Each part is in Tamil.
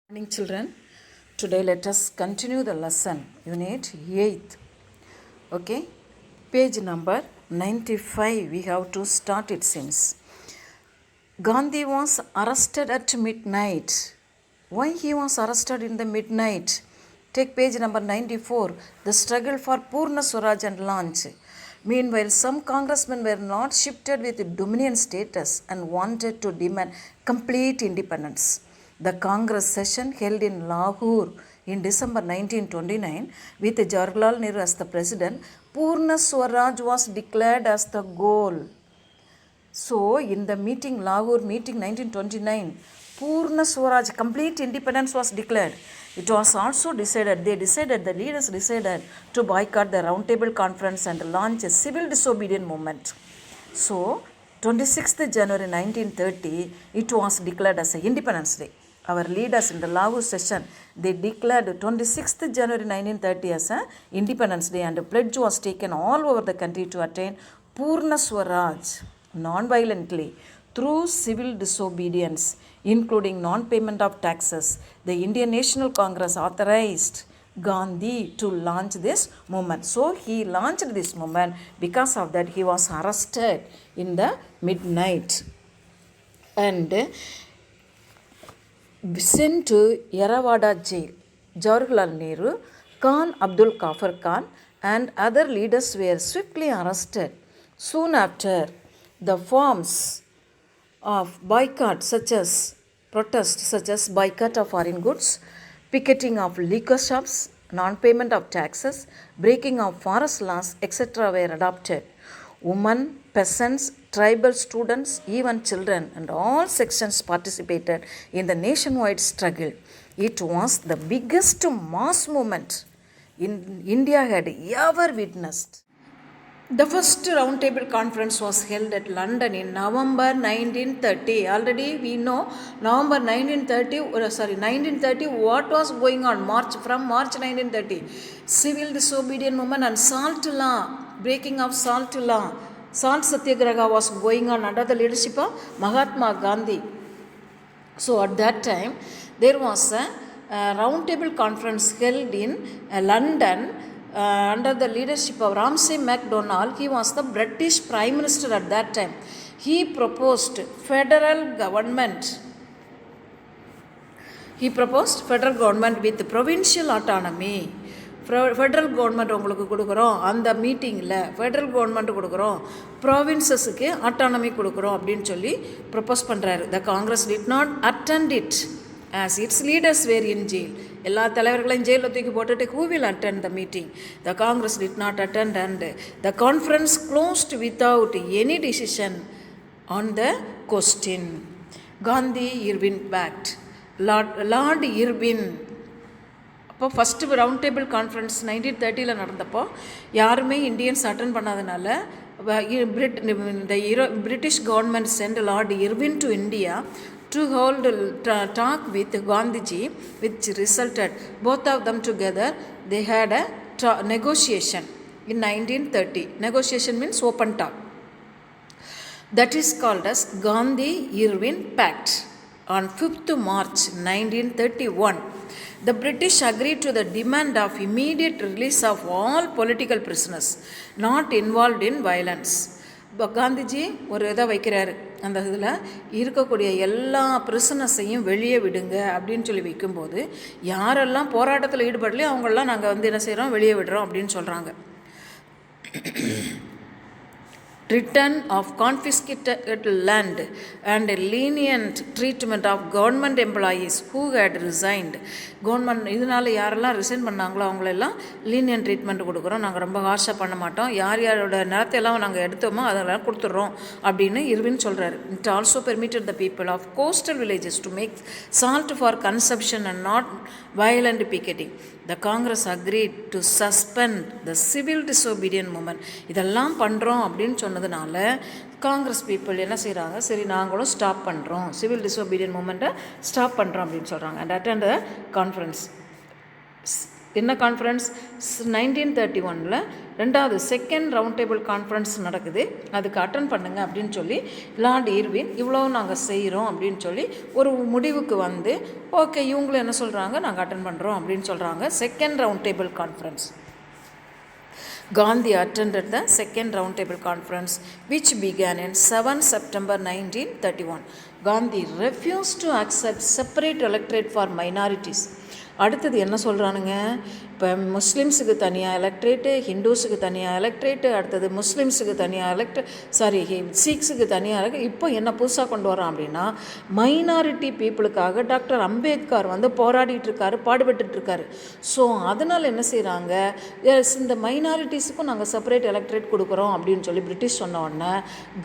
Morning children, today let us continue the lesson, unit 8. Okay, page number 95, we have to start it since. Gandhi was arrested at midnight. Why he was arrested in the midnight? Take page number 94, the struggle for Purna Swaraj and launch. Meanwhile, some congressmen were not shifted with dominion status and wanted to demand complete independence. The Congress session held in Lahore in December 1929 with Jawaharlal Nehru as the president, Purna Swaraj was declared as the goal. So, in the meeting, Lahore meeting 1929, Purna Swaraj, complete independence was declared. It was also decided, the leaders decided to boycott the Roundtable conference and launch a civil disobedient movement. So, 26th January 1930, it was declared as a Independence Day. Our leaders in the Lahore session, they declared 26th January 1930 as a Independence Day, and a pledge was taken all over the country to attain Purna Swaraj non-violently through civil disobedience, including non-payment of taxes. The Indian National Congress authorized Gandhi to launch this movement. So he launched this movement. Because of that, he was arrested in the midnight and sent to Yerawada jail. Jawaharlal Nehru, Khan Abdul Ghaffar Khan and other leaders were swiftly arrested. Soon after, the forms of boycott such as boycott of foreign goods, picketing of liquor shops, non-payment of taxes, breaking of forest laws, etc. were adopted. Women, peasants, tribal students, even children and all sections participated in the nationwide struggle. It was the biggest mass movement India had ever witnessed. The first Roundtable conference was held at London in November 1930. Already we know November 1930, what was going on from March 1930. Civil disobedient movement and salt law, breaking of salt law. Salt Satyagraha was going on under the leadership of Mahatma Gandhi. So at that time, there was a Roundtable conference held in London under the leadership of Ramsay MacDonald. He was the British Prime Minister at that time. He proposed federal government with provincial autonomy. Federal government உங்களுக்கு கொடுக்குறோம், அந்த மீட்டிங்கில் ஃபெட்ரல் கவர்மெண்ட் கொடுக்குறோம், ப்ராவின்சஸுக்கு ஆட்டானமி கொடுக்குறோம் அப்படின்னு சொல்லி ப்ரப்போஸ் பண்ணுறாரு. The Congress did not attend it as its leaders were in jail. எல்லா தலைவர்களையும் ஜெயிலில் தூக்கி போட்டுட்டு who will attend the meeting? The Congress did not attend and the conference closed without any decision on the question. Gandhi-Irwin Pact. Lord Irwin, அப்போ ஃபஸ்ட்டு ரவுண்ட் டேபிள் கான்ஃபரன்ஸ் 1930 நடந்தப்போ யாருமே இந்தியன்ஸ் அட்டன் பண்ணாதனால British government sent Lord Irwin to India to hold talk with Gandhiji, which resulted both of them together. They had a negotiation in 1930. Negotiation means open talk. That is called as Gandhi-Irwin Pact. On 5th March 1931, the British agreed to the demand of immediate release of all political prisoners not involved in violence. Gandhiji ஒரு இதை வைக்கிறாரு, அந்த இதில் இருக்கக்கூடிய எல்லா பிரிசனஸையும் வெளியே விடுங்க அப்படின்னு சொல்லி வைக்கும்போது யாரெல்லாம் போராட்டத்தில் ஈடுபடலையோ அவங்களெலாம் நாங்கள் என்ன செய்கிறோம், வெளியே விடுறோம் அப்படின்னு சொல்கிறாங்க. Return of confiscated land and lenient treatment of government employees who had resigned. Government இதனால் யாரெல்லாம் ரிசைன் பண்ணாங்களோ அவங்களெல்லாம் லீனியன்ட் ட்ரீட்மெண்ட் கொடுக்குறோம், நாங்கள் ரொம்ப ஹார்ஷாக பண்ண மாட்டோம், யார் யாரோட நிலத்தையெல்லாம் நாங்கள் எடுத்தோமோ அதெல்லாம் கொடுத்துட்றோம் அப்படின்னு இர்வின் சொல்கிறார். It also permitted the people of coastal villages to make salt for consumption and not violent picketing. The Congress agreed to suspend the civil disobedient movement. இதெல்லாம் பண்ணுறோம் அப்படின்னு சொன்னதுனால காங்கிரஸ் பீப்புள் என்ன செய்கிறாங்க, சரி நாங்களும் ஸ்டாப் பண்ணுறோம், சிவில் டிசோபீடியன்ட் மூமெண்ட்டை ஸ்டாப் பண்ணுறோம் அப்படின்னு சொல்கிறாங்க. And attend the conference. என்ன கான்ஃபரன்ஸ்? 1931 ரெண்டாவது செகண்ட் ரவுண்ட் டேபிள் கான்ஃபரன்ஸ் நடக்குது, அதுக்கு அட்டன் பண்ணுங்க அப்படின்னு சொல்லி லார்ட் இர்வின் இவ்வளோ நாங்கள் செய்கிறோம் அப்படின்னு சொல்லி ஒரு முடிவுக்கு வந்து ஓகே இவங்களும் என்ன சொல்கிறாங்க, நாங்கள் அட்டன் பண்ணுறோம் அப்படின்னு சொல்கிறாங்க. Second round table conference. Gandhi attended the second roundtable conference which began in 7 September 1931. Gandhi refused to accept separate electorate for minorities. அடுத்தது என்ன சொல்கிறானுங்க, இப்போ முஸ்லீம்ஸுக்கு தனியாக எலக்ட்ரேட்டு, ஹிந்துஸுக்கு தனியாக எலக்ட்ரேட்டு, அடுத்தது முஸ்லீம்ஸுக்கு தனியாக சீக்ஸுக்கு தனியாக இப்போ என்ன புதுசாக கொண்டு வரோம் அப்படின்னா மைனாரிட்டி பீப்புளுக்காக டாக்டர் அம்பேத்கர் வந்து போராடிட்டுருக்காரு, பாடுபட்டுருக்காரு. ஸோ அதனால் என்ன செய்கிறாங்க, இந்த மைனாரிட்டிஸுக்கும் நாங்கள் செப்பரேட் எலக்ட்ரேட் கொடுக்குறோம் அப்படின்னு சொல்லி பிரிட்டிஷ் சொன்ன உடனே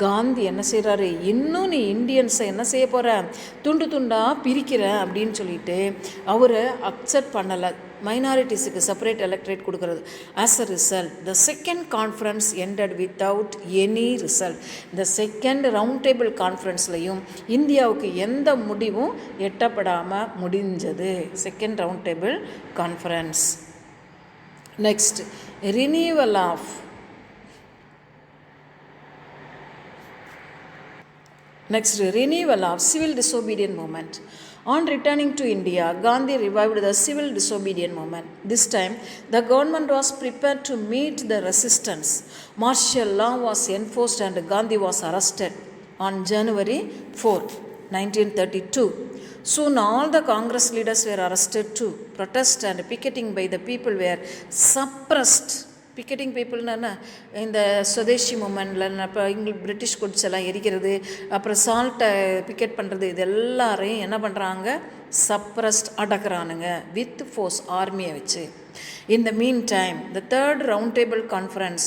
காந்தி என்ன செய்கிறாரு, இன்னும் நீ இந்தியன்ஸை என்ன செய்ய போகிற, துண்டு துண்டாக பிரிக்கிற அப்படின்னு சொல்லிட்டு அவர் அக்செப்ட் பண்ணலை மைனாரிட்டிஸுக்கு செப்பரேட் எலக்ட்ரேட் கொடுக்கறது. As a result the second conference ended without any result. இந்த செகண்ட் ரவுண்ட் டேபிள் கான்ஃபரன்ஸ்லையும் இந்தியாவுக்கு எந்த முடிவும் எட்டப்படாமல் முடிஞ்சது. Second round table conference. Next renewal of civil disobedient movement. On returning to India, Gandhi revived the civil disobedient movement. This time, the government was prepared to meet the resistance. Martial law was enforced and Gandhi was arrested on January 4, 1932. Soon all the Congress leaders were arrested too. Protest and picketing by the people were suppressed. Picketing பீப்புள்னு என்ன, இந்த சுதேசி மூமெண்டில் இப்போ பிரிட்டிஷ் குட்ஸ் எல்லாம் எரிக்கிறது, அப்புறம் சால்ட்டை பிக்கெட் பண்ணுறது, இது எல்லாரையும் என்ன பண்ணுறாங்க, சப்ரஸ்ட் அடக்குறானுங்க வித் ஃபோர்ஸ், ஆர்மியை வச்சு. In the meantime, the third roundtable conference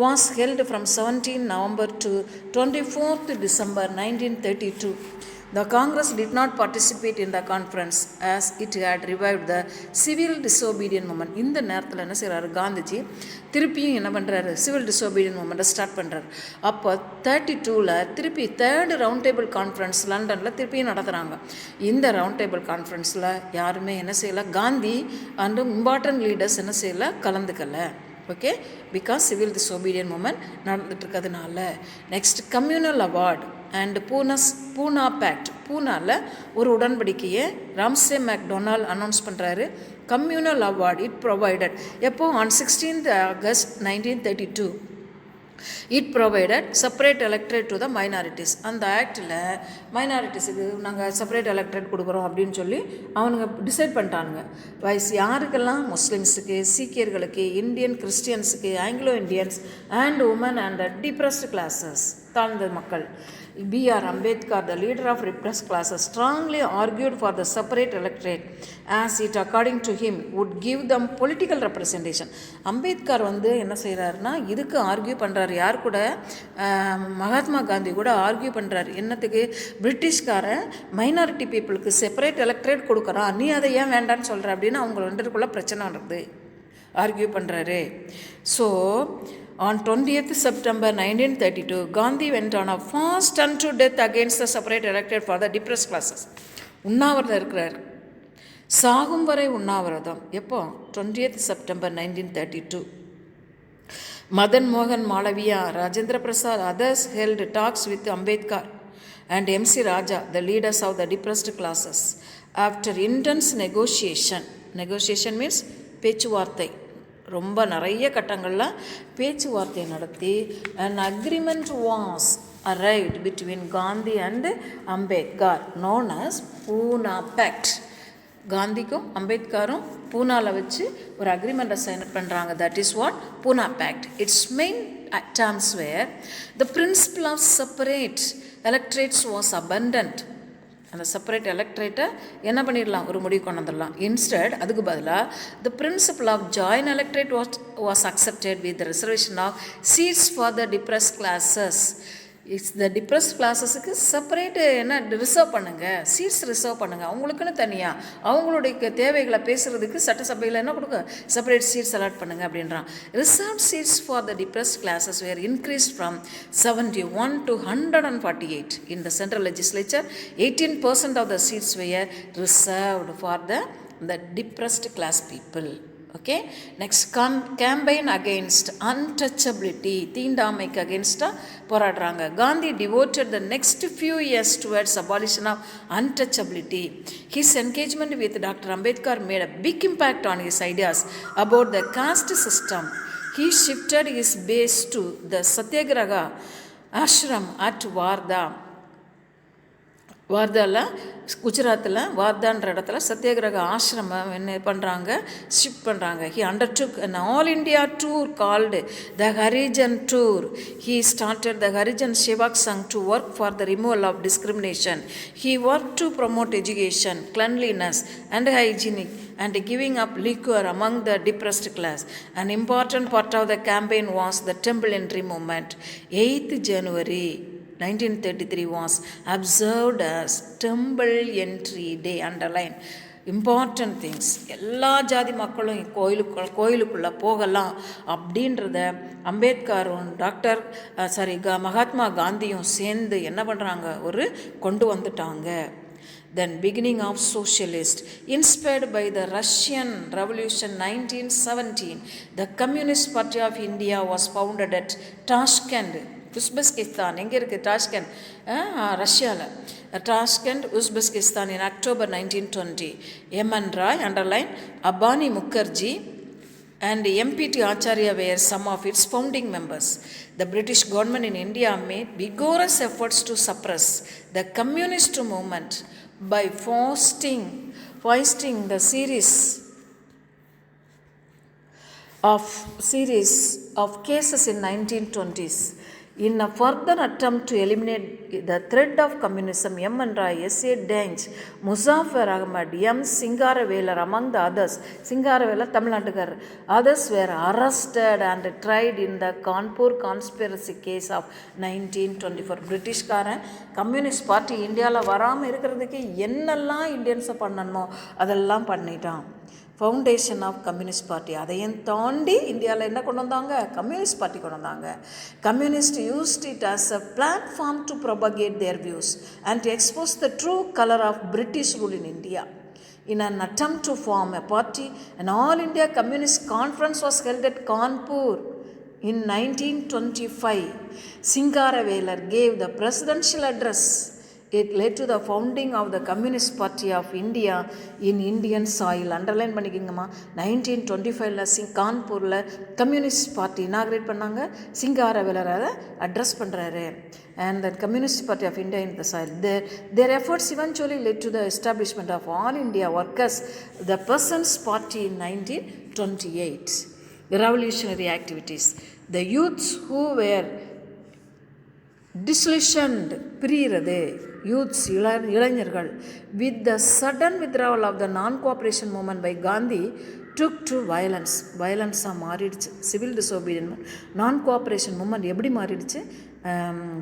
was held from 17 November to 24th December 1932. The Congress did not participate in the conference as it had revived the civil disobedient movement. இந்த நேரத்தில் என்ன செய்கிறாரு, காந்திஜி திருப்பியும் என்ன பண்ணுறாரு, சிவில் டிசோபீடியன்ட் மூமெண்ட்டை ஸ்டார்ட் பண்ணுறாரு. அப்போ 32ல் திருப்பி தேர்ட் ரவுண்ட் டேபிள் கான்ஃபரன்ஸ் லண்டனில் திருப்பியும் நடத்துகிறாங்க. இந்த ரவுண்ட் டேபிள் கான்ஃபரன்ஸில் யாருமே என்ன செய்யலை, காந்தி அண்ட் இம்பார்ட்டன்ட் லீடர்ஸ் என்ன செய்யலை, கலந்துக்கலை. Okay, because civil disobedience movement நடந்துட்டுருக்கிறதுனால. Next communal award and Poona pact. பூனாவில் ஒரு உடன்படிக்கையை ராம்சே மேக்டொனால்ட் அனௌன்ஸ் பண்ணுறாரு. கம்யூனல் அவார்டு இட் ப்ரொவைடட் எப்போ, on 16th August 1932. It provided separate electorate to the minorities. அந்த ஆக்டில் மைனாரிட்டிஸுக்கு நாங்கள் செப்பரேட் எலக்ட்ரேட் கொடுக்குறோம் அப்படின்னு சொல்லி அவனுங்க டிசைட் பண்ணிட்டானுங்க. வைஸ் யாருக்கெல்லாம், முஸ்லீம்ஸுக்கு, சீக்கியர்களுக்கு, இந்தியன் கிறிஸ்டியன்ஸுக்கு, Anglo Indians and women and depressed classes, தாழ்ந்த மக்கள். B.R. Ambedkar, the leader of repressed classes, strongly argued for the separate electorate as it, according to him, would give them political representation. Ambedkar வந்து என்ன செய்கிறாருன்னா இதுக்கு ஆர்கியூ பண்ணுறாரு. யார் கூட, மகாத்மா காந்தி கூட ஆர்கியூ பண்ணுறாரு. என்னத்துக்கு, பிரிட்டிஷ்காரன் மைனாரிட்டி பீப்புளுக்கு செப்பரேட் எலக்ட்ரேட் கொடுக்குறான், நீ அதை ஏன் வேண்டான்னு சொல்கிற அப்படின்னு அவங்க ரெண்டுக்குள்ளே பிரச்சனை வருது, ஆர்கியூ பண்ணுறாரு. So on 20th September 1932, Gandhi went on a fast unto death against the separate electorate for the depressed classes. உண்ணாவிரதம் இருக்கிறார், சாகும் வரை உண்ணாவிரதம். எப்போ, 20th September 1932. Madan Mohan Malaviya, Rajendra Prasad, others held talks with Ambedkar and M.C. Raja, the leaders of the depressed classes. After intense negotiation means பேச்சுவார்த்தை, ரொம்ப நிறைய கட்டங்களில் பேச்சுவார்த்தை நடத்தி an agreement was arrived between Gandhi and Ambedkar known as Pune Pact. காந்திக்கும் அம்பேத்கரும் பூனாவில் வச்சு ஒரு அக்ரிமெண்ட்டை சைன் பண்ணுறாங்க. That is what Pune Pact. It's main terms were the principle of separate electorates was abandoned. அந்த செப்பரேட் எலக்ட்ரேட்டை என்ன பண்ணிடலாம், ஒரு முடிவு கொண்டு வந்துடலாம். இன்ஸ்டெட் அதுக்கு பதிலாக the principle of joint electorate was accepted with reservation of seats for the depressed classes. இந்த டிப்ரெஸ்ட் கிளாஸஸுக்கு செப்பரேட்டு என்ன ரிசர்வ் பண்ணுங்கள், சீட்ஸ் ரிசர்வ் பண்ணுங்கள், அவங்களுக்குன்னு தனியாக அவங்களுடைய தேவைகளை பேசுகிறதுக்கு சட்டசபையில் என்ன கொடுங்க, செப்பரேட் சீட்ஸ் அலாட் பண்ணுங்கள் அப்படின்றான். Reserve seats for the depressed classes were increased from 71 to 148. In the central legislature, 18% of the seats were reserved for the depressed class people. Okay, next campaign against untouchability, தீண்டாமைக்கு against போராடுறாங்க. Gandhi devoted the next few years towards abolition of untouchability. His engagement with Dr. Ambedkar made a big impact on his ideas about the caste system. He shifted his base to the Satyagraha ashram at வார்தாவில் குஜராத்தில் வார்தான்ற இடத்துல சத்தியாகிரக ஆசிரமம் என்ன பண்ணுறாங்க, ஷிஃப்ட் பண்ணுறாங்க. He undertook an all India tour called the Harijan tour. He started the Harijan Sevak Sangh to work for the removal of discrimination. He worked to promote education, cleanliness and hygienic and giving up liquor among the depressed class. An important part of the campaign was the temple entry movement. 8th January 1933 was observed as Temple Entry Day. Underline important things. எல்லா ஜாதி மக்களும் கோயிலுக்குள்ளே போகலாம் அப்படின்றத அம்பேத்கரும் மகாத்மா காந்தியும் சேர்ந்து என்ன பண்ணுறாங்க, கொண்டு வந்துட்டாங்க. Then beginning of Socialist. Inspired by the Russian Revolution 1917, the Communist Party of India was founded at Tashkent, Uzbekistan. எங்கே இருக்குது? டாஷ்கண்ட், ரஷ்யாவில். Tashkent, Uzbekistan in October 1920. M.N. Roy, underline, Abani Mukherjee and M.P.T. Acharya were some of its founding members. The British government in India made vigorous efforts to suppress the communist movement by foisting the series of cases in 1920s. In a further attempt to eliminate the threat of communism, M.N. Roy, S.A. Dench, Muzaffar Ahmad, M. Singaravelar, among the others, Singaravelar, Tamilnadukar, others were arrested and tried in the Kanpur conspiracy case of 1924. பிரிட்டிஷ்காரன் கம்யூனிஸ்ட் பார்ட்டி இந்தியாவில் வராமல் இருக்கிறதுக்கு என்னெல்லாம் இந்தியன்ஸை பண்ணணுமோ அதெல்லாம் பண்ணிட்டான். Foundation of communist party. அதையும் தாண்டி இந்தியாவில் என்ன கொண்டு வந்தாங்க, கம்யூனிஸ்ட் பார்ட்டி கொண்டு வந்தாங்க. Communist used it as a platform to propagate their views and to expose the true colour of British rule in India. In an attempt to form a party, an all India communist conference was held at Kanpur in 1925. Singaravelar gave the presidential address. It led to the founding of the Communist Party of India in Indian soil. Underline பண்ணிக்கிங்கம்மா. 1925 கான்பூரில் கம்யூனிஸ்ட் பார்ட்டி இனாக்ரேட் பண்ணாங்க. சிங்காரவேலர் அதை அட்ரஸ் பண்ணுறாரு. And the Communist Party of India in the soil. Their efforts eventually led to the establishment of All India Workers, the Persons Party in 1928. The revolutionary activities. The youths who were disillusioned, பிரிகிறது, யூத்ஸ் இளைஞர்கள், with the sudden withdrawal of the non-cooperation movement by Gandhi took to violence. வயலன்ஸாக மாறிடுச்சு. சிவில் டிசோபீடியன்ட் நான்-கோஆப்ரேஷன் மூமெண்ட் எப்படி மாறிடுச்சு,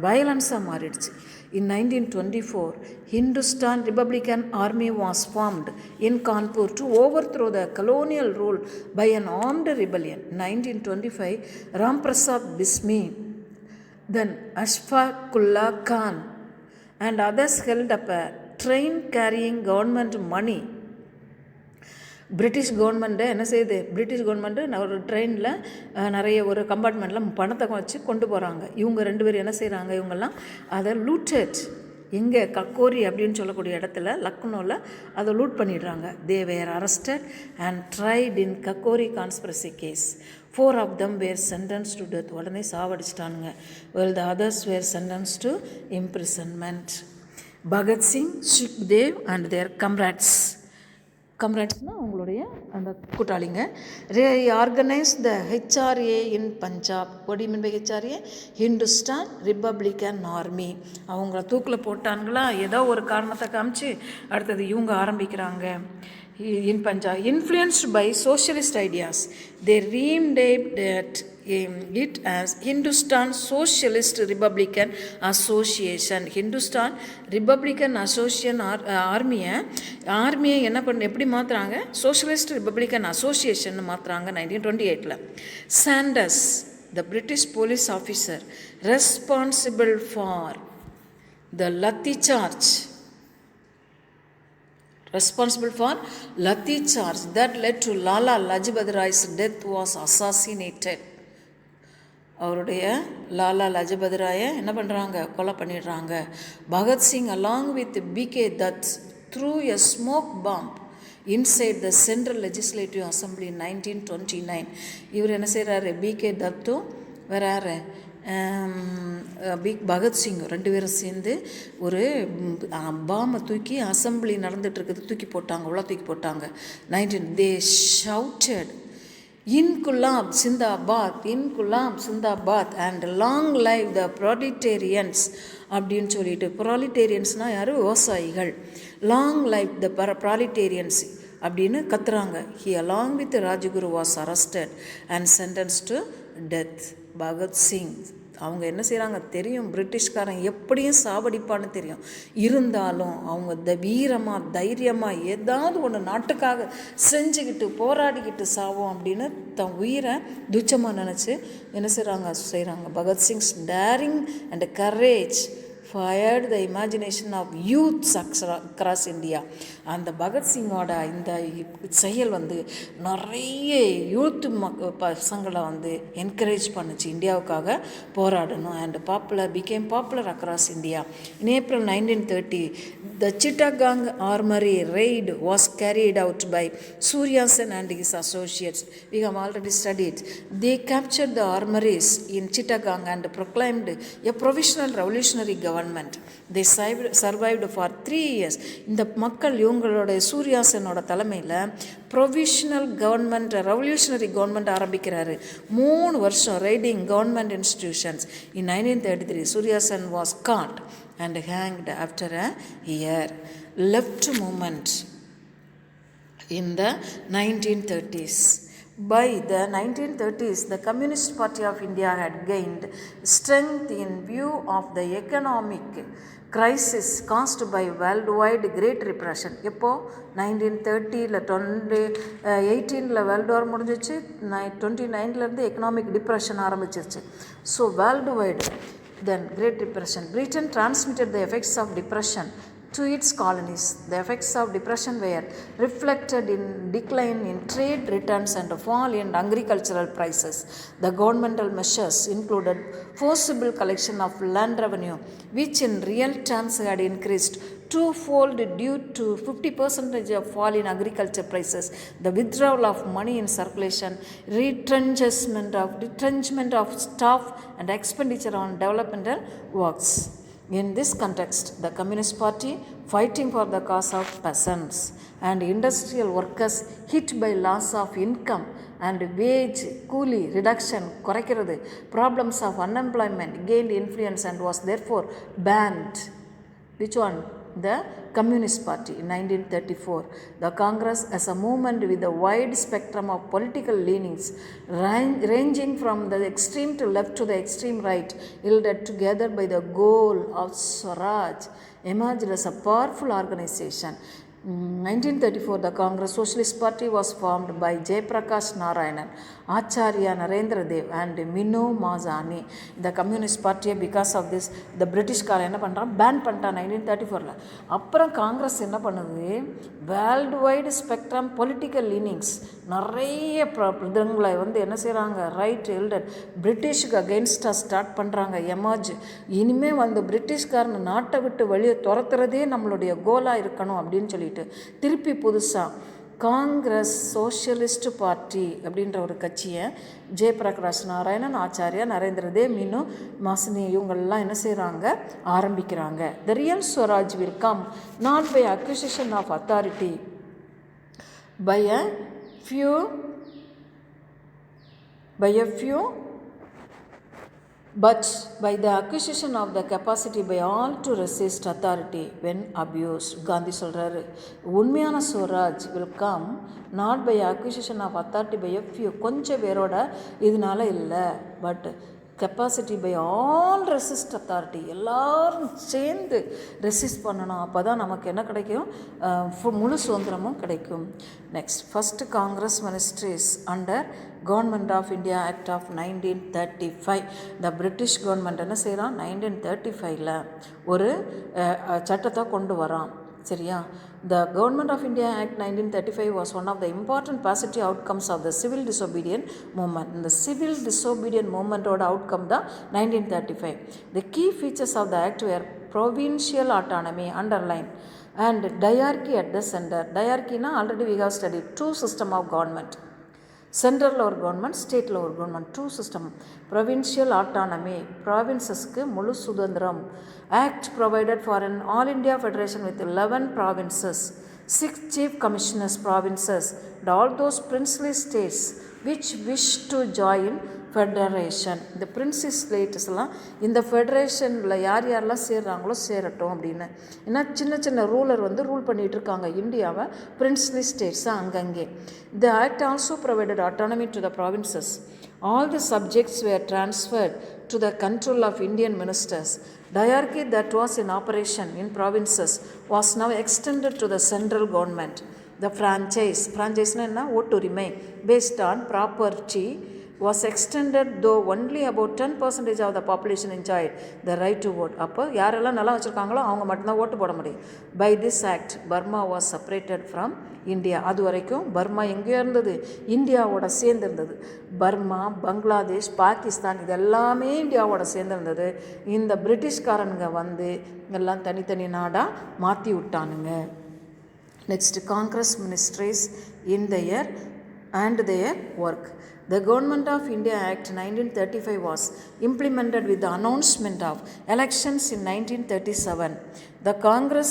வயலன்ஸாக மாறிடுச்சு. In 1924, Hindustan Republican Army was formed in Kanpur to overthrow the colonial rule by an armed rebellion. 1925, Ram Prasad Bismi, then Ashfaqullah Khan and others held up a train carrying government money. British government என்ன செய்யுது, பிரிட்டிஷ் கவர்மெண்ட்டு ஒரு ட்ரெயினில் நிறைய ஒரு கம்பார்ட்மெண்ட்டில் பணத்தை வச்சு கொண்டு போகிறாங்க. இவங்க 2 பேர் என்ன செய்கிறாங்க, இவங்கெல்லாம் அதை லூட்டட், எங்கே கக்கோரி அப்படின்னு சொல்லக்கூடிய இடத்துல லக்னோவில் அதை லூட் பண்ணிடுறாங்க. They were arrested and tried in Kakori conspiracy case. 4 of them were sentenced to death. உடனே சாவடிச்சிட்டானுங்க. While the others were sentenced to imprisonment. Bhagat Singh, Sukhdev and their கம்ரேட்ஸ்னால் அவங்களுடைய அந்த கூட்டாளிங்க. Organise the HRA in Punjab. what do you mean by HRA? Hindustan republican army. அவங்கள தூக்கில் போட்டானுங்களா, ஏதோ ஒரு காரணத்தை காமிச்சு அடுத்தது இவங்க ஆரம்பிக்கிறாங்க. In Punjab, influenced by socialist ideas, they renamed it as Hindustan Socialist Republican Association. Hindustan Republican Association ஆர்மியை எப்படி மாற்றுறாங்க, Socialist Republican Association மாற்றுறாங்க 1928. Sanders, the British police officer responsible for the Lathi charge, responsible for Lathi charge that led to Lala Lajpat Rai's death was assassinated. அவருடைய லாலா லஜபத் ராயை என்ன பண்ணுறாங்க, கொலை பண்ணிடுறாங்க. Bhagat Singh along with PK Dutt threw a smoke bomb inside the Central Legislative Assembly in 1929. இவர் என்ன செய்கிறாரு, பிகே தத்தும் வேற யார், பகத்சிங் ரெண்டு பேரும் சேர்ந்து ஒரு பாமை தூக்கி அசம்பிளி நடந்துகிட்ருக்குது தூக்கி போட்டாங்க, உள்ள தூக்கி போட்டாங்க. தே ஷவுட்டட் இன்குலாம் சிந்தாபாத், இன்குலாம் சிந்தாபாத் and long live the proletarians அப்படின்னு சொல்லிட்டு. ப்ராலிட்டேரியன்ஸ்னால் யார், விவசாயிகள். லாங் லைவ் த ப்ராலிட்டேரியன்ஸ் அப்படின்னு கத்துறாங்க. He along with Rajguru was arrested and sentenced to death. Bhagat Singh அவங்க என்ன செய்கிறாங்க தெரியும், பிரிட்டிஷ்காரன் எப்படியும் சாவடிப்பான்னு தெரியும். இருந்தாலும் அவங்க வீரமாக தைரியமாக ஏதாவது ஒன்று நாட்டுக்காக செஞ்சுக்கிட்டு போராடிக்கிட்டு சாவோம் அப்படின்னு தன் உயிரை துச்சமாக நினச்சி என்ன செய்கிறாங்க. Bhagat Singh's daring and courage fired the imagination of youths across India. அந்த பகத்சிங்கோட இந்த செயல் வந்து நிறைய யூத் பசங்களை வந்து என்கரேஜ் பண்ணுச்சு இந்தியாவுக்காக போராடணும். And became popular across India. In April 1930, the Chittagong Armory raid was carried out by Surya Sen and his associates. We have already studied. They captured the armories in Chittagong and proclaimed a provisional revolutionary government. They survived for 3 years. இந்த மக்கள் இவங்களோட சூர்யாசனோட தலைமையில் ப்ரொவிஷனல் கவர்மெண்ட், ரெவல்யூஷனரி கவர்மெண்ட் ஆரம்பிக்கிறாரு. 3 வருஷம் riding government institutions. In 1933, Suryasen was caught and hanged after a year. Left movement in the 1930s. By the 1930s, the Communist Party of India had gained strength in view of the economic crisis caused by worldwide Great Repression. எப்போ 1930ல் 18ல் வேர்ல்டு வார் முடிஞ்சிச்சு, 29லேருந்து எக்கனாமிக் டிப்ரெஷன் ஆரம்பிச்சிருச்சு. So world wide then great depression. Britain transmitted the effects of depression to its colonies. The effects of depression were reflected in decline in trade returns and a fall in agricultural prices. The governmental measures included forcible collection of land revenue, which in real terms had increased twofold due to 50% of fall in agriculture prices, the withdrawal of money in circulation, retrenchment of staff and expenditure on developmental works. In this context, the Communist Party, fighting for the cause of peasants and industrial workers hit by loss of income and wage coolie reduction, குறைக்கிறது, problems of unemployment gained influence and was therefore banned. Which one? The Communist Party in 1934. The Congress as a movement with a wide spectrum of political leanings ranging from the extreme to left to the extreme right, yielded together by the goal of Swaraj, emerged as a powerful organization. 1934, the Congress Socialist Party was formed by Jayaprakash Narayanan, Acharya Narendra Dev and Minu Mazani. The Communist Party, because of this, the British என்ன பண்ணுறான், பேன் பண்ணிட்டான் 1934ல். அப்புறம் காங்கிரஸ் என்ன பண்ணுது, வேர்ல்டு வைடு ஸ்பெக்ட்ரம் பொலிட்டிக்கல் லீனிங்ஸ் நிறைய இதுங்களை வந்து என்ன செய்கிறாங்க, ரைட் எல்டர் பிரிட்டிஷுக்கு அகெயின்ஸ்டாக ஸ்டார்ட் பண்ணுறாங்க, எமர்ஜ். இனிமேல் வந்து பிரிட்டிஷ்காரனை நாட்டை விட்டு வெளியே துரத்துறதே நம்மளுடைய கோலாக இருக்கணும் அப்படின்னு சொல்லிட்டு திருப்பி புதுசாக காங்கிரஸ் சோஷியலிஸ்ட் பார்ட்டி அப்படின்ற ஒரு கட்சியை ஜெயபிரகாஷ் நாராயணன், ஆச்சாரியா, நரேந்திர தேவ், மீனு மாசினி இவங்கள்லாம் என்ன செய்கிறாங்க, ஆரம்பிக்கிறாங்க. The real swaraj will come not by acquisition of authority by a few but by the acquisition of the capacity by all to resist authority when abused. Gandhi சொல்கிறாரு, உண்மையான Swaraj will come not by acquisition of authority by a few, கொஞ்சம் பேரோட இதனால இல்லை, but capacity by all resist authority, எல்லோரும் சேர்ந்து ரெசிஸ்ட் பண்ணணும். அப்போ தான் நமக்கு என்ன கிடைக்கும், முழு சுதந்திரமும் கிடைக்கும். Next, first Congress ministries under government of India act of 1935. இந்த பிரிட்டிஷ் கவர்மெண்ட் என்ன செய்கிறான், 1935ல் ஒரு சட்டத்தை கொண்டு வரான். சரியா? The Government of India Act 1935 was one of the important positive outcomes of the civil disobedient movement. இந்த civil disobedient movement ஓட outcome தான் 1935. The key features of the act were provincial autonomy underlined and diarchy at the center. Diarchy na already we have studied two system of government. சென்ட்ரலில் ஒரு கவர்மெண்ட், ஸ்டேட்டில் ஒரு government, two system. Provincial autonomy, ப்ராவின்சஸ்க்கு முழு சுதந்திரம். Act provided for an all India federation with 11 provinces, 6 chief commissioners provinces and all those princely states which wish to join federation. இந்த பிரின்சி ஸ்டேட்ஸ்லாம் இந்த ஃபெடரேஷனில் யார் யாரெல்லாம் சேர்றாங்களோ சேரட்டும் அப்படின்னு. ஏன்னா சின்ன சின்ன ரூலர் வந்து ரூல் பண்ணிகிட்டு இருக்காங்க இந்தியாவை, பிரின்ஸ்லி ஸ்டேட்ஸாக அங்கங்கே. The act also provided autonomy to the provinces. All the subjects were transferred to the control of Indian ministers. Diarchy that was in operation in provinces was now extended to the central government. The franchise na ஓட்டுரிமை based on property was extended, though only about 10% of the population enjoyed the right to vote. அப்போ யாரெல்லாம் நல்லா வச்சுருக்காங்களோ அவங்க மட்டும்தான் ஓட்டு போட முடியும். By this act, Burma was separated from India. அது வரைக்கும் பர்மா எங்கேயோ இருந்தது, இந்தியாவோட சேர்ந்துருந்தது. பர்மா, பங்களாதேஷ், பாகிஸ்தான் இதெல்லாமே இந்தியாவோட சேர்ந்துருந்தது. இந்த பிரிட்டிஷ்காரனுங்க வந்து எல்லாம் தனித்தனி நாடாக மாற்றி விட்டானுங்க. Next, Congress ministries in their work. The Government of India Act 1935 was implemented with the announcement of elections in 1937. The Congress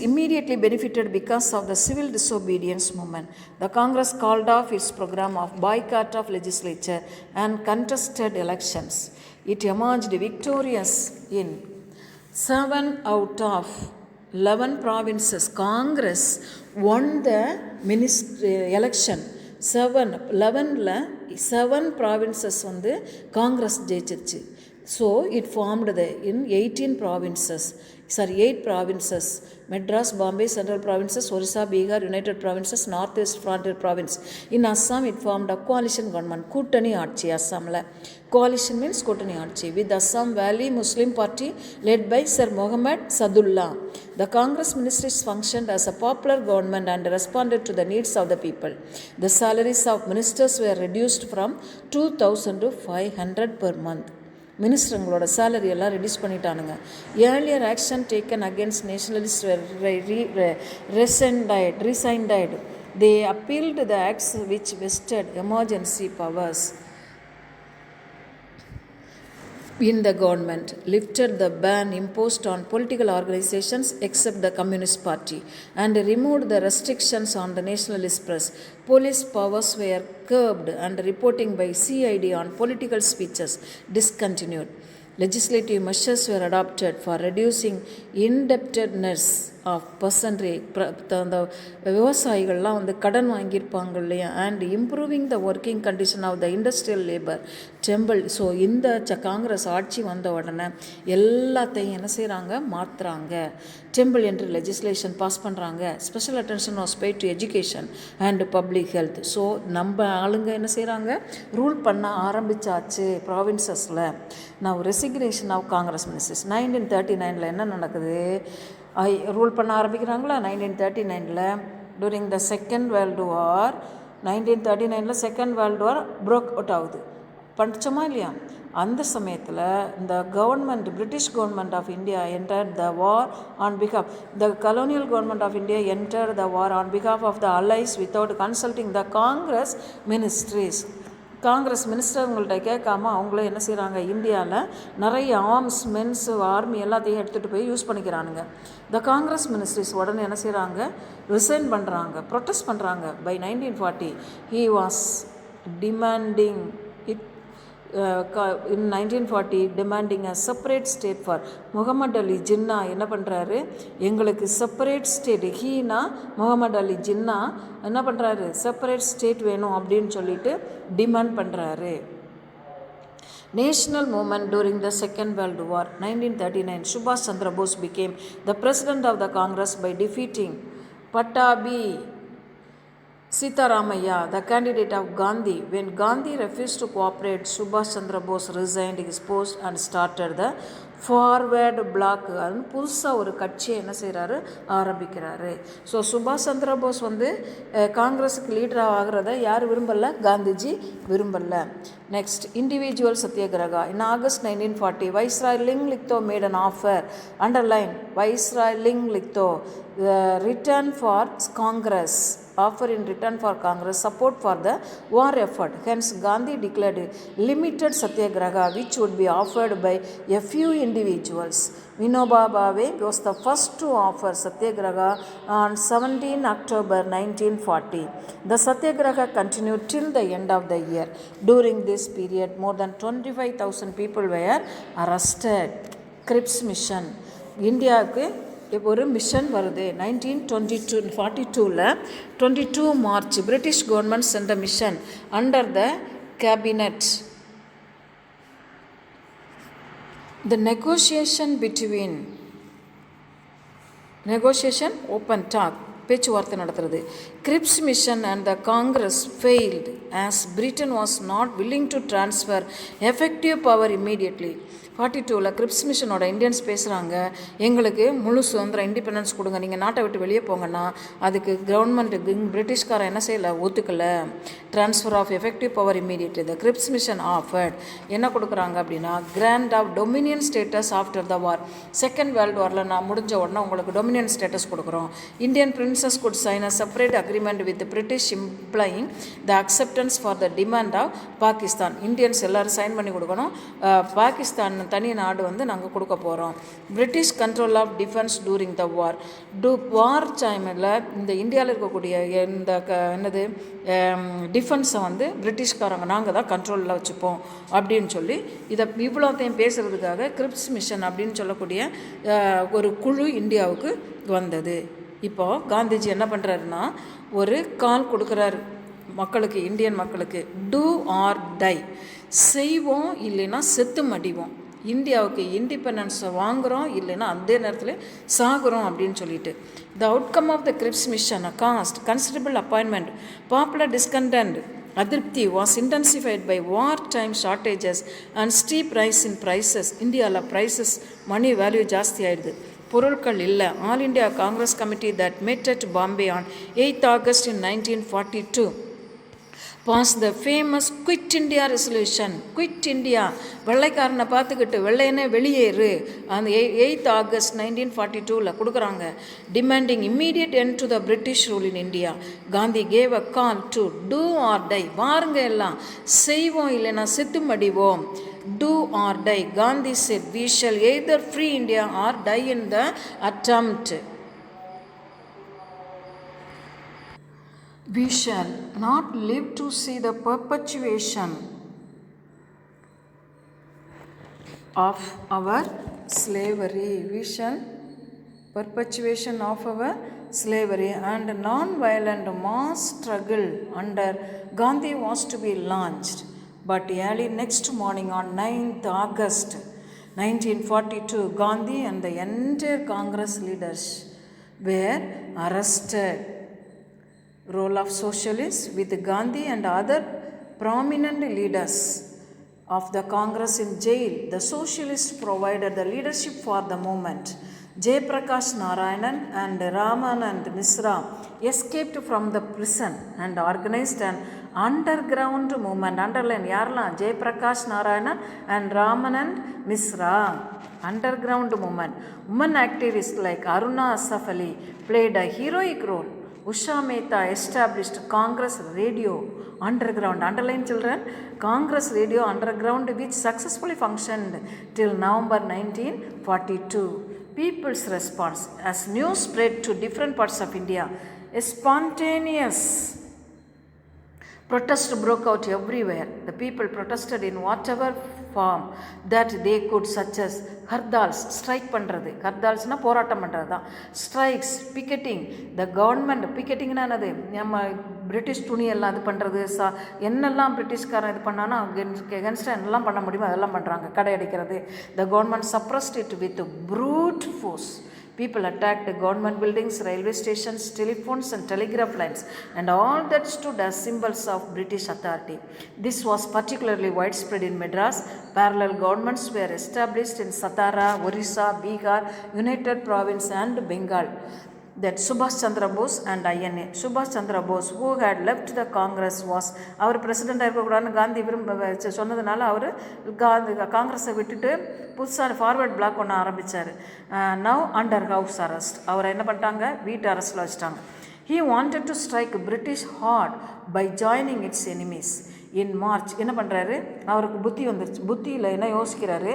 immediately benefited because of the civil disobedience movement. The Congress called off its program of boycott of legislature and contested elections. It emerged victorious in 7 out of 11 provinces. Congress won the election. 7 provinces வந்து Congress ஜெயிச்சிருச்சு. So it formed in 8 provinces, Madras, Bombay, Central Provinces, Orissa, Bihar, United Provinces, North-West Frontier Province. In Assam, it formed a coalition government, கூட்டணி ஆட்சி. அஸ்ஸாமில் coalition means கூட்டணி ஆட்சி with Assam Valley Muslim Party led by Sir Mohammad Sadullah. The Congress ministries functioned as a popular government and responded to the needs of the people. The salaries of ministers were reduced from 2,000 to 500 per month. மினிஸ்டருங்களோட சேலரி எல்லாம் ரெடியூஸ் பண்ணிட்டானுங்க. Earlier action taken against nationalist resigned. They appealed the acts which vested emergency powers in the government, lifted the ban imposed on political organizations except the Communist Party, and removed the restrictions on the nationalist press. Police powers were curbed and reporting by CID on political speeches discontinued. Legislative measures were adopted for reducing indebtedness of peasantry. அந்த விவசாயிகள்லாம் வந்து கடன் வாங்கியிருப்பாங்க இல்லையா, and improving the working condition of the industrial labour temple. So இந்த காங்கிரஸ் ஆட்சி வந்த உடனே எல்லாத்தையும் என்ன செய்கிறாங்க, மாற்றுறாங்க. டெம்பிள் என்று லெஜிஸ்லேஷன் பாஸ் பண்ணுறாங்க. Special attention was paid to education and public health. So நம்ம ஆளுங்க என்ன செய்கிறாங்க, ரூல் பண்ண ஆரம்பித்தாச்சு ப்ராவின்சஸில். நான் ரெசிக்னேஷன் ஆஃப் காங்கிரஸ் மினிஸ்டர்ஸ் 1939 என்ன நடக்குது, ரூல் பண்ண ஆரம்பிக்கிறாங்களா 1939. During the second world war 1939 second world war broke out ஆகுது. படித்தோமா இல்லையா? அந்த சமயத்தில் இந்த government, British government of India entered the war on because of the colonial government of India entered the war on because of of the Alice without consulting the Congress ministries. Congress மினிஸ்டருங்கள்ட்ட கேட்காம அவங்களே என்ன செய்கிறாங்க, இந்தியாவில் நிறைய ஆர்ம்ஸ், மென்ஸ், ஆர்மி எல்லாத்தையும் எடுத்துகிட்டு போய் யூஸ் பண்ணிக்கிறானுங்க. த காங்கிரஸ் மினிஸ்ட்ரிஸ் உடனே என்ன செய்கிறாங்க, ரிசைன் பண்ணுறாங்க, ப்ரொட்டஸ்ட் பண்ணுறாங்க. By 1940 he was demanding it in 1940 demanding a separate state for Muhammad Ali Jinnah என்ன பண்ணுறாரு, எங்களுக்கு செப்பரேட் ஸ்டேட், ஹீனா முகமது அலி ஜின்னா என்ன பண்ணுறாரு, செப்பரேட் ஸ்டேட் வேணும் அப்படின்னு சொல்லிட்டு டிமாண்ட் பண்ணுறாரு. National movement during the Second World War 1939, Subhash Chandra Bose became the president of the Congress by defeating Pattabi Sitaramaya, the candidate of Gandhi. When Gandhi refused to cooperate, Subhash Chandra Bose resigned his post and started the forward block. அது புதுசாக ஒரு கட்சியை என்ன செய்கிறாரு, ஆரம்பிக்கிறாரு. ஸோ சுபாஷ் சந்திர போஸ் வந்து காங்கிரஸுக்கு லீடராக ஆகிறத யார் விரும்பலை, காந்திஜி விரும்பலை. Next, individual satyagraha. In August 1940, Viceroy Linglitho made an offer. Underline, Viceroy Linglitho, return for Congress. Offer in return for Congress support for the war effort. Hence, Gandhi declared limited satyagraha, which would be offered by a few individuals. Vinoba Bhave was the first to offer satyagraha on 17 October 1940. The satyagraha continued till the end of the year. During this period, more than 25,000 people were arrested. Cripps mission. இந்தியாவுக்கு இப்போ ஒரு மிஷன் வருது. 1942 22 March British government sent mission under the cabinet. The negotiation open talk, பேச்சுவார்த்தை நடத்துறது. Cripps mission and the Congress failed as Britain was not willing to transfer effective power immediately. 42 Cripps மிஷனோட இந்தியன்ஸ் பேசுகிறாங்க, எங்களுக்கு முழு சுதந்திரம் இண்டிபெண்டன்ஸ் கொடுங்க, நீங்கள் நாட்டை விட்டு வெளியே போங்கன்னா அதுக்கு கவர்மெண்ட்டுக்கு பிரிட்டிஷ்காரன் என்ன செய்யலை, ஒத்துக்கலை. Transfer of effective power immediately. The Cripps mission offered என்ன கொடுக்குறாங்க அப்படின்னா, grant of dominion status after the war. Second world வாரில் நான் முடிஞ்ச உடனே உங்களுக்கு டொமினியன் ஸ்டேட்டஸ் கொடுக்குறோம். Indian princes could sign a separate agreement with British implying the acceptance for the demand of Pakistan. Indians எல்லோரும் சைன் பண்ணி கொடுக்கணும், பாகிஸ்தான் தனி நாடு வந்து நாங்கள் கொடுக்க போகிறோம். British control of defence during the வார். வார் டைமில் இந்த இந்தியாவில் இருக்கக்கூடிய இந்த என்னது டிஃபென்ஸை வந்து பிரிட்டிஷ்காரங்க நாங்கள் தான் கண்ட்ரோலில் வச்சுப்போம் அப்படின்னு சொல்லி இதை இவ்வளோத்தையும் பேசுகிறதுக்காக கிரிப்ஸ் மிஷன் அப்படின்னு சொல்லக்கூடிய ஒரு குழு இந்தியாவுக்கு வந்தது. இப்போது காந்திஜி என்ன பண்ணுறாருன்னா, ஒரு கால் கொடுக்குறாரு மக்களுக்கு, இந்தியன் மக்களுக்கு, டூ ஆர் டை, செய்வோம் இல்லைன்னா செத்து மடிவோம், இந்தியாவுக்கு இண்டிபெண்டன்ஸை வாங்குகிறோம் இல்லைன்னா அதே நேரத்தில் சாகுறோம் அப்படின்னு சொல்லிட்டு. The outcome of the Cripps mission caused considerable appointment, popular discontent அதிருப்தி was intensified by war time shortages and steep rise in prices. இந்தியாவில் ப்ரைஸஸ் மணி வேல்யூ ஜாஸ்தி ஆகிடுது, பொருட்கள் இல்லை. All India Congress committee that met at Bombay on 8th August in 1942 passed the famous Quit India resolution. Quit India, வெள்ளைக்காரனை பார்த்துக்கிட்டு வெள்ளையனே வெளியேறு, அந்த 8th August 1942 கொடுக்குறாங்க. Demanding immediate end to the British rule in India. Gandhi gave a call to do or die. வாருங்க எல்லாம், செய்வோம் இல்லைன்னா செத்து மடிவோம். Do or die. Gandhi said, we shall either free India or die in the attempt. We shall not live to see the perpetuation of our slavery. We shall perpetuation of our slavery and non-violent mass struggle under Gandhi was to be launched. But early next morning on 9th August 1942, Gandhi and the entire Congress leaders were arrested. Role of Socialists with Gandhi and other prominent leaders of the Congress in jail. The Socialists provided the leadership for the movement. Jayaprakash Narayanan and Ramanand Misra escaped from the prison and organized an underground movement. Underline யாரெல்லாம், Jayaprakash Narayanan and Ramanand Misra. Underground movement. Women activists like Aruna Asaf Ali played a heroic role. Usha Mehta established Congress Radio Underground. Underline children, Congress Radio Underground, which successfully functioned till November 1942. People's response. As news spread to different parts of India, a spontaneous protest broke out everywhere. The people protested in whatever form that they could, such as hartals, strike பண்ணுறது. ஹர்தால்ஸ்னால் போராட்டம் பண்ணுறது தான். Strikes, picketing. த கவர்மெண்ட் பிக்கெட்டிங்னா என்னது, நம்ம பிரிட்டிஷ் துணியெல்லாம் இது பண்ணுறது, என்னெல்லாம் பிரிட்டிஷ்காரன் இது பண்ணானா எகென்ஸ்டாக என்னெல்லாம் பண்ண முடியுமோ அதெல்லாம் பண்ணுறாங்க. கடை அடிக்கிறது. The government suppressed it with fruit force. People attacked government buildings, railway stations, telephones and telegraph lines, and all that stood as symbols of British authority. This was particularly widespread in Madras. Parallel governments were established in Satara, Orissa, Bihar, United Province and Bengal. That Subhash Chandra Bose and INA. Subhash Chandra Bose, who had left the Congress, was our president இருக்கக்கூடாதுன்னு காந்தி சொன்னதுனால அவர் காங்கிரஸை விட்டுட்டு புதுசாக ஃபார்வர்ட் பிளாக் ஒன்று ஆரம்பித்தார். Now under house arrest. அவரை என்ன பண்ணிட்டாங்க, வீட்டு அரெஸ்ட்டில் வச்சுட்டாங்க. He wanted to strike British hard by joining its enemies. In March என்ன பண்ணுறாரு, அவருக்கு புத்தி வந்துருச்சு. புத்தியில் என்ன யோசிக்கிறாரு,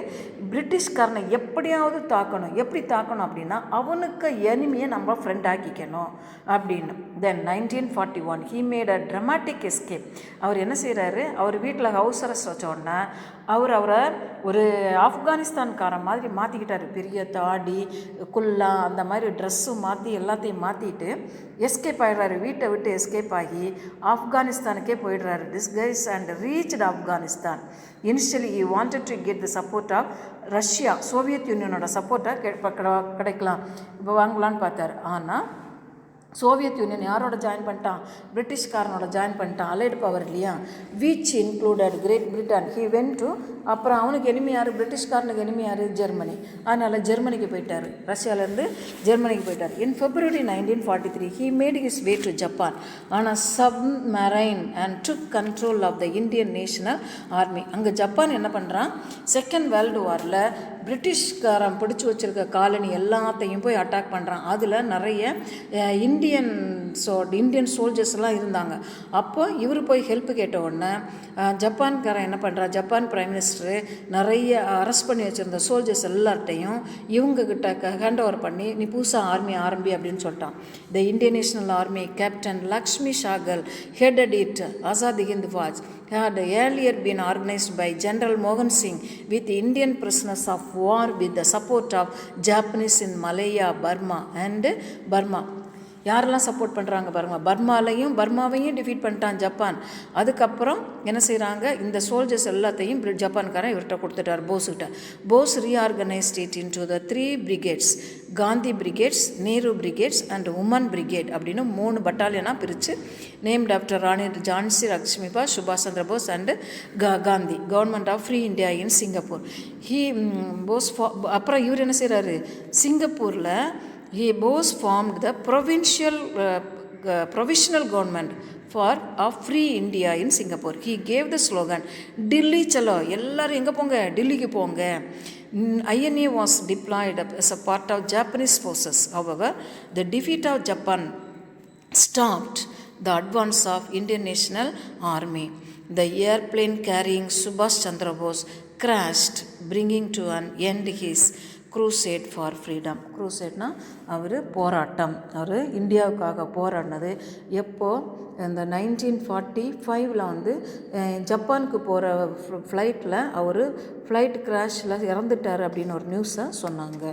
பிரிட்டிஷ்காரனை எப்படியாவது தாக்கணும். எப்படி தாக்கணும் அப்படின்னா அவனுக்கு எனிமியை நம்ம ஃப்ரெண்ட் ஆக்கிக்கணும் அப்படின்னு. தென் 1941 he made a dramatic escape. அவர் என்ன செய்கிறாரு, அவர் வீட்டில் ஹவுஸ் அரெஸ்ட் வச்ச உடனே அவரை ஒரு ஆப்கானிஸ்தான்காரன் மாதிரி மாற்றிக்கிட்டார். பெரிய தாடி, குல்லா, அந்த மாதிரி ட்ரெஸ்ஸும் மாற்றி எல்லாத்தையும் மாற்றிட்டு எஸ்கேப் ஆகிடுறாரு. வீட்டை விட்டு எஸ்கேப் ஆகி ஆப்கானிஸ்தானுக்கே போயிடுறாரு. Disguise and reached Afghanistan. Initially he wanted to get the support of Russia, Soviet Unionோட சப்போர்ட்டை கிடைக்கலாம் இப்போ வாங்கலான்னு பார்த்தார். ஆனால் சோவியத் யூனியன் யாரோட ஜாயின் பண்ணிட்டான், பிரிட்டிஷ்காரனோட ஜாயின் பண்ணிட்டான். அலைடு பவர் இல்லையா, which included Great Britain. He went to, அப்புறம் அவனுக்கு எனிமி யார், பிரிட்டிஷ்காரனுக்கு எனிமி யார், ஜெர்மனி. அதனால் ஜெர்மனிக்கு போயிட்டார், ரஷ்யாவிலேருந்து ஜெர்மனிக்கு போயிட்டார். இன் February 1943 he made his way to Japan on a submarine and took control of the Indian National Army. அங்கே ஜப்பான் என்ன பண்ணுறான், செகண்ட் வேர்ல்டு வாரில் பிரிட்டிஷ்காரன் பிடிச்சி வச்சுருக்க காலனி எல்லாத்தையும் போய் அட்டாக் பண்ணுறான். அதில் நிறைய இந்தியன் சோல்ஜர்ஸ்லாம் இருந்தாங்க. அப்போ இவர் போய் ஹெல்ப் கேட்ட உடனே ஜப்பான்காரன் என்ன பண்ணுறா, ஜப்பான் பிரைம் மினிஸ்டரு நிறைய அரெஸ்ட் பண்ணி வச்சுருந்த சோல்ஜர்ஸ் எல்லார்ட்டையும் இவங்கக்கிட்ட ஹேண்ட் ஓவர் பண்ணி நீ புதுசாக ஆர்மி ஆரம்பி அப்படின்னு சொல்லிட்டான். The Indian national army captain Lakshmi Sahgal headed it. Azad Hind Fauj had earlier been organized by General Mohan Singh with Indian prisoners of war with the support of Japanese in Malaya, Burma and Burma. யாரெல்லாம் சப்போர்ட் பண்ணுறாங்க பாருங்க, பர்மாவையும் டிஃபீட் பண்ணிட்டான் ஜப்பான். அதுக்கப்புறம் என்ன செய்கிறாங்க, இந்த சோல்ஜர்ஸ் எல்லாத்தையும் ஜப்பான்காரன் இவர்கிட்ட கொடுத்துட்டார், போஸ்கிட்ட. Bose reorganised it into the 3 brigades, Gandhi brigades, Nehru brigades and woman brigade அப்படின்னு 3 பட்டாலியனாக பிரித்து நேம்ட் ஆஃப்டர் ராணி ஜான்சி லக்ஷ்மிபா, சுபாஷ் Chandra Bose and Gandhi, government of free India in Singapore. அப்புறம் இவர் என்ன செய்கிறாரு, சிங்கப்பூரில் Bose formed the provisional government of free India in Singapore. He gave the slogan, Delhi chalo, ellarum enga ponga, Delhi ponga. INA was deployed as a part of Japanese forces. However, the defeat of Japan stopped the advance of Indian National Army. The airplane carrying Subhash Chandra Bose crashed, bringing to an end his crusade for freedom. crusadeனா அவர் போராட்டம், அவர் இந்தியாவுக்காக போராடினது. எப்போது, இந்த 1945 வந்து ஜப்பானுக்கு போகிற ஃப்ளைட்டில் அவர் ஃப்ளைட் கிராஷில் இறந்துட்டார் அப்படின்னு ஒரு நியூஸை சொன்னாங்க.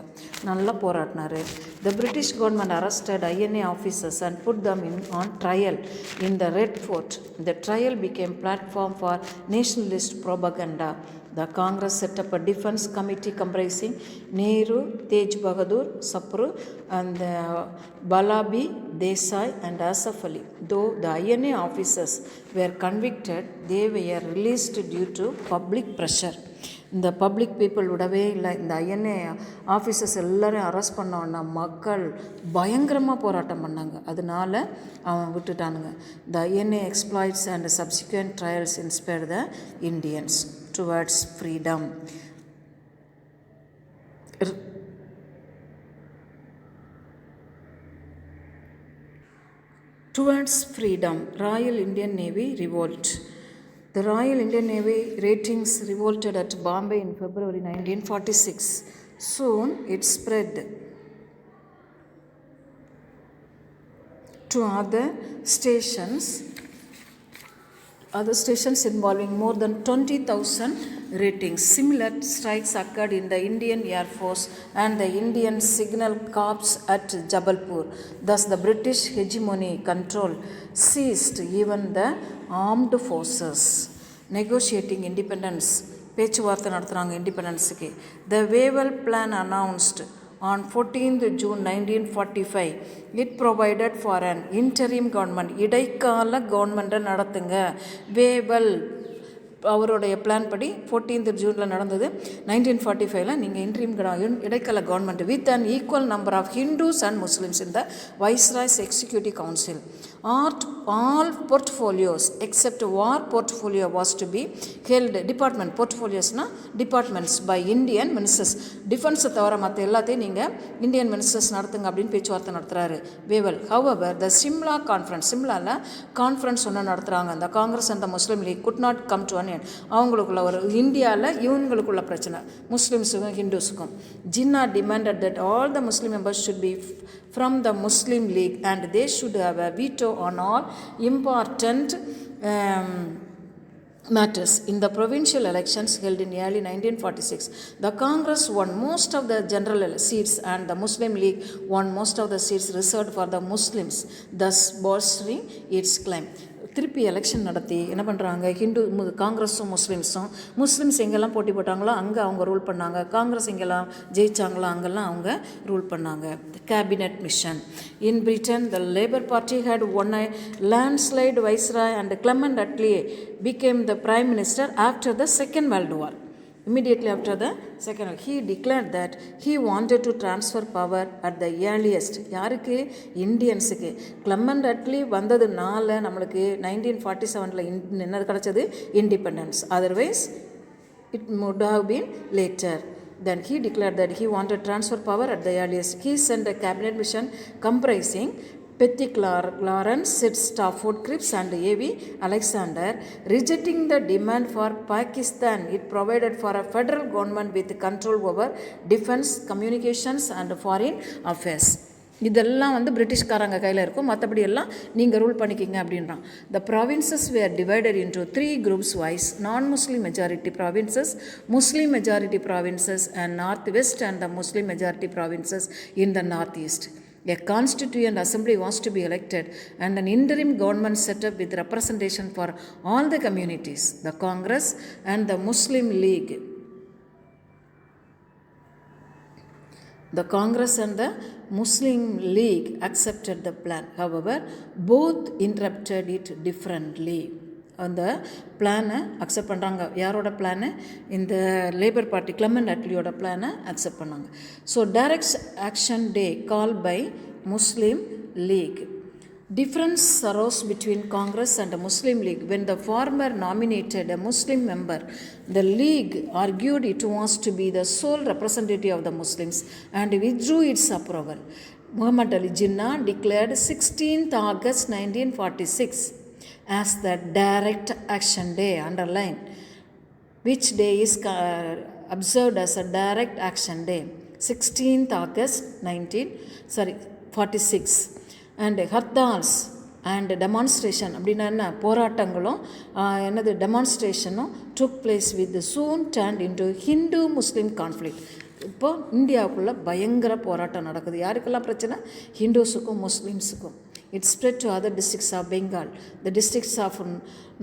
நல்லா போராடினார். The British government arrested INA officers and put them on trial in the Red Fort. The trial became platform for nationalist propaganda. The Congress set up a defense committee comprising Nehru, Tej Bahadur, Sapru and Balabi Desai and Asaf Ali. Though the INA officers were convicted, they were released due to public pressure. இந்த பப்ளிக் பீப்புள் விடவே இல்லை. இந்த INA ஆஃபீஸர்ஸ் எல்லோரும் அரெஸ்ட் பண்ணோன்னா மக்கள் பயங்கரமாக போராட்டம் பண்ணாங்க. அதனால அவன் விட்டுட்டானுங்க. த INA exploits and subsequent trials inspired the Indians towards freedom. Towards freedom, Royal Indian Navy revolt. The Royal Indian Navy ratings revolted at Bombay in February 1946. Soon it spread to other stations involving more than 20,000 ratings. Similar strikes occurred in the Indian Air Force and the Indian Signal Corps at Jabalpur. Thus the British hegemony control seized even the armed forces. Negotiating independence, பேச்சுவார்த்தை நடத்துகிறாங்க இண்டிபெண்டன்ஸுக்கு. The Wavell Plan announced on 14th June 1945. It provided for an interim government. இடைக்கால கவர்மெண்ட்டை நடத்துங்க. வேவல் அவருடைய பிளான் படி 14th ஜூனில் நடந்தது. 1945 நீங்கள் இடைக்கால government with an equal number of Hindus and Muslims in the viceroy's executive council. All portfolios except war portfolio was to be held. Department portfoliosனா departments by Indian ministers. டிஃபென்ஸை தவிர மற்ற எல்லாத்தையும் நீங்கள் இந்தியன் மினிஸ்டர்ஸ் நடத்துங்க அப்படின்னு பேச்சுவார்த்தை நடத்துகிறாரு Wavell. However the Simla conference, சிம்லாவில் கான்ஃபரன்ஸ் ஒன்று நடத்துகிறாங்க. அந்த Congress and the Muslim League could not come to an end. அவங்களுக்குள்ள ஒரு இந்தியாவில் இவங்களுக்குள்ள பிரச்சனை முஸ்லீம்ஸுக்கும் ஹிந்துஸுக்கும். Jinnah demanded that all the Muslim members should be from the Muslim League and they should have a veto on all important matters. In the provincial elections held in early 1946, the Congress won most of the general seats and the Muslim League won most of the seats reserved for the Muslims, thus bolstering its claim. திருப்பி எலெக்ஷன் நடத்தி என்ன பண்ணுறாங்க, காங்கிரஸும் முஸ்லீம்ஸ் எங்கெல்லாம் போட்டி போட்டாங்களோ அங்கே அவங்க ரூல் பண்ணாங்க. காங்கிரஸ் எங்கெல்லாம் ஜெயிச்சாங்களோ அங்கெல்லாம் அவங்க ரூல் பண்ணாங்க. Cabinet mission. In Britain the labour party had won a landslide viceroy and Clement Attlee became the prime minister after the Second World War. Immediately after the second, he declared that he wanted to transfer power at the earliest. யாருக்கு? இந்தியன்ஸுக்கு. கிளமெண்ட் அட்லி வந்ததுனால நம்மளுக்கு 1947 என்ன கிடச்சது? Independence. Otherwise it would have been later. Then he declared that he wanted to transfer power at the earliest. He sent a cabinet mission comprising Petty Lawrence, Sid Stafford Cripps and A.V. Alexander. Rejecting the demand for Pakistan, it provided for a federal government with control over defense, communications and foreign affairs. இதெல்லாம் பிரிட்டிஷ்காரங்க கையில் இருக்கும், மற்றபடி எல்லாம் நீங்கள் ரூல் பண்ணிக்கிங்க அப்படின்றான். The provinces were divided into 3 groups wise: non Muslim majority provinces, Muslim majority provinces and north west and the Muslim majority provinces in the north east. A constituent assembly was to be elected and an interim government set up with representation for all the communities. The Congress and the Muslim League. The Congress and the Muslim League accepted the plan. However, both interpreted it differently. அந்த பிளானை அக்செப்ட் பண்ணுறாங்க. யாரோட பிளானு? இந்த லேபர் பார்ட்டி கிளமெண்ட் அட்லியோட பிளானை அக்செப்ட் பண்ணாங்க. So direct action day call by Muslim League. Difference arose between Congress and the Muslim League. When the former nominated a Muslim member, the League argued it was to be the sole representative of the Muslims and withdrew its approval. Muhammad Ali Jinnah declared 16th August 1946 as the direct action day, underline which day is observed as a direct action day, 16th August 1946. And hartals and demonstration அப்படின்னா என்ன, போராட்டங்களும் டெமான்ஸ்ட்ரேஷனும் took place with soon turned into Hindu Muslim conflict. இப்போ இந்தியாவுக்குள்ளே பயங்கர போராட்டம் நடக்குது. யாருக்கெல்லாம் பிரச்சனை? ஹிந்துஸுக்கும் முஸ்லீம்ஸுக்கும். It spread to other districts of Bengal. The districts of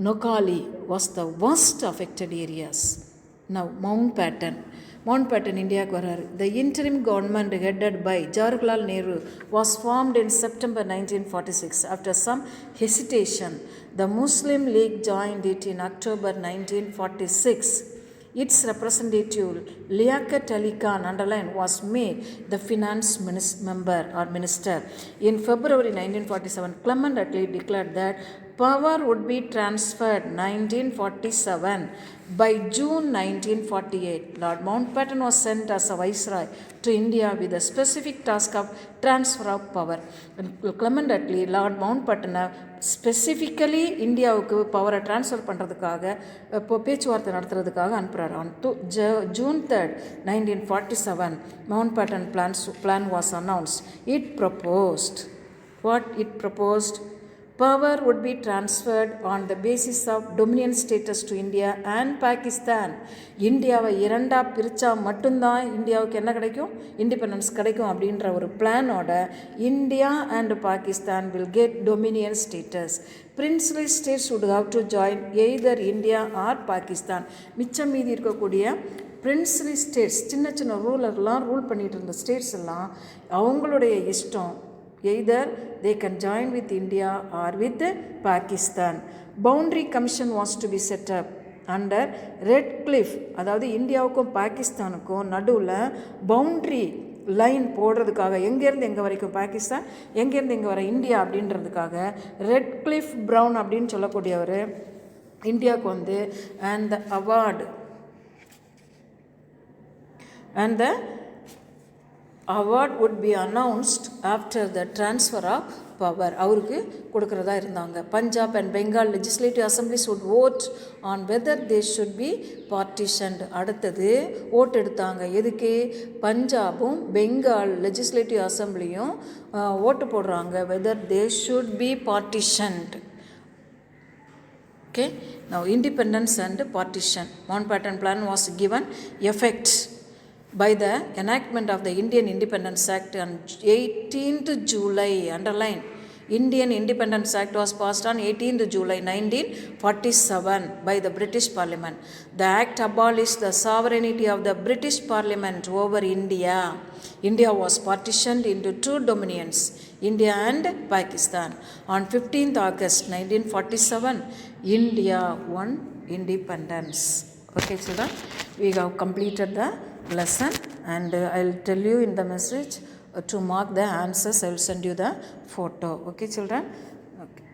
Noakhali was the worst affected areas. Now Mountbatten இந்தியாவுக்கு வராரு. The interim government headed by Jawaharlal Nehru was formed in September 1946. After some hesitation, the Muslim League joined it in October 1946. Its representative Liaquat Ali Khan, underline, was made the finance member or minister. In February 1947, Clement Attlee declared that power would be transferred 1947. By June 1948, Lord Mountbatten was sent as a viceroy to India with the specific task of transfer of power. Clement Attlee, Lord Mountbatten specifically இந்தியாவுக்கு பவரை ட்ரான்ஸ்ஃபர் பண்ணுறதுக்காக இப்போ பேச்சுவார்த்தை நடத்துறதுக்காக அனுப்புகிறார். On June 3rd, 1947, Mountbatten plan was announced. It proposed power would be transferred on the basis of dominion status to India and Pakistan. இந்தியாவை இரண்டாக பிரித்தா மட்டும்தான் இந்தியாவுக்கு என்ன கிடைக்கும்? இண்டிபெண்டன்ஸ் கிடைக்கும் அப்படின்ற ஒரு பிளானோட India and Pakistan will get dominion status. Princely states would have to join either India or Pakistan. மிச்சம் மீதி இருக்கக்கூடிய பிரின்ஸ்லி ஸ்டேட்ஸ், சின்ன சின்ன ரூலர்லாம் ரூல் பண்ணிகிட்டு இருந்த ஸ்டேட்ஸ் எல்லாம் அவங்களுடைய இஷ்டம், either they can join with India or with Pakistan. Boundary commission was to be set up under Radcliffe, அதாவது இந்தியாவுக்கும் பாகிஸ்தானுக்கும் நடுவில் பவுண்ட்ரி லைன் போடுறதுக்காக, எங்கேருந்து எங்கே வரைக்கும் பாகிஸ்தான், எங்கேருந்து எங்கே வர இந்தியா அப்படின்றதுக்காக ரெட் கிளிஃப் ப்ரவுன் அப்படின்னு சொல்லக்கூடியவர் இந்தியாவுக்கு வந்து and the award would be announced after the transfer of power, அவருக்கு கொடுக்கறதா இருந்தாங்க. Punjab and Bengal legislative assemblies would vote on whether they should be partitioned. அடுத்தது ஓட் எடுத்தாங்க. எதுக்கு? பஞ்சாபும் பெங்கால் legislative assemblyயும் ஓட்டு போடுறாங்க whether they should be partitioned. Okay, now independence and partition. Mountbatten Plan was given effect by the enactment of the Indian Independence Act on 18th July. Underline, Indian Independence Act was passed on 18th July 1947 by the British Parliament. The act abolished the sovereignty of the British Parliament over India. India was partitioned into two dominions, India and Pakistan. On 15th August 1947, India won independence. Okay children, we have completed the lesson, and I'll tell you in the message to mark the answers. I will send you the photo. Okay children? Okay.